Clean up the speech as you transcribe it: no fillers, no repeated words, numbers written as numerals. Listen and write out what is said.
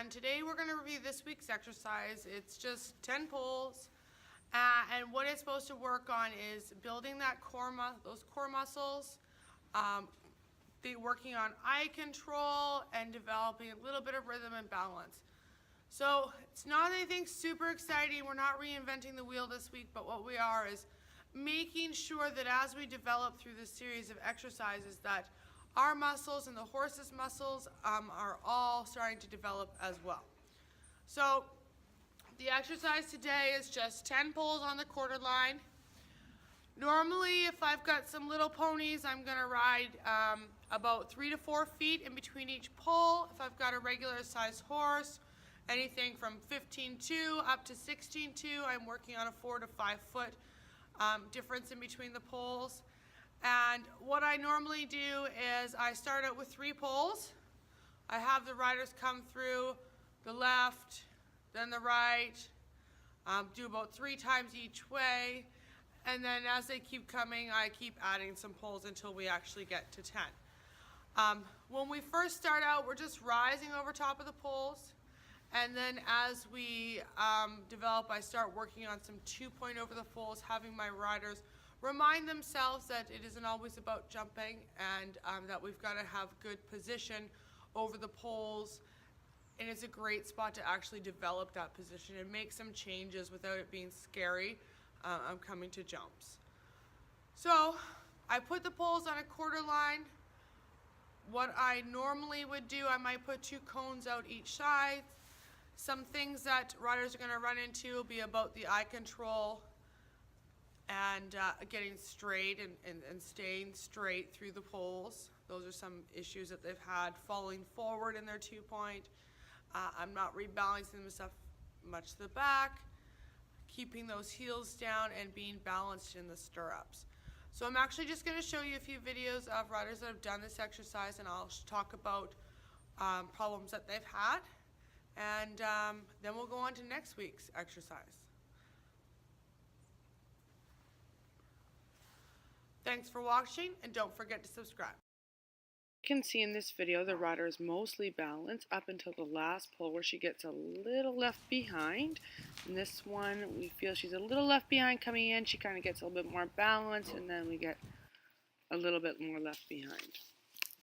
and today we're going to review this week's exercise. It's just 10 pulls, and what it's supposed to work on is building that those core muscles, working on eye control, and developing a little bit of rhythm and balance. So it's not anything super exciting. We're not reinventing the wheel this week, but what we are is making sure that as we develop through this series of exercises that our muscles and the horse's muscles are all starting to develop as well. So the exercise today is just 10 pulls on the quarter line. Normally, if I've got some little ponies, I'm going to ride about 3 to 4 feet in between each pull. If I've got a regular size horse, anything from 15.2 up to 16.2, I'm working on a 4 to 5 foot difference in between the pulls. And what I normally do is I start out with 3 pulls. I have the riders come through the left, then the right, do about 3 times each way, and then as they keep coming, I keep adding some pulls until we actually get to 10. When we first start out, we're just rising over top of the pulls, and then as we develop, I start working on some 2-point over the pulls, having my riders remind themselves that it isn't always about jumping, and that we've got to have good position over the poles, and it's a great spot to actually develop that position and make some changes without it being scary. I'm coming to jumps. So I put the poles on a quarter line. What I normally would do, I might put 2 cones out each side. Some things that riders are going to run into will be about the eye control and getting straight and staying straight through the poles. Those are some issues that they've had, falling forward in their 2-point. I'm not rebalancing them stuff much to the back, keeping those heels down and being balanced in the stirrups. So I'm actually just going to show you a few videos of riders that have done this exercise, and I'll talk about problems that they've had, and then we'll go on to next week's exercise. Thanks for watching, and don't forget to subscribe. You can see in this video the rider is mostly balanced up until the last pull where she gets a little left behind. In this one, we feel she's a little left behind coming in. She kind of gets a little bit more balance, and then we get a little bit more left behind.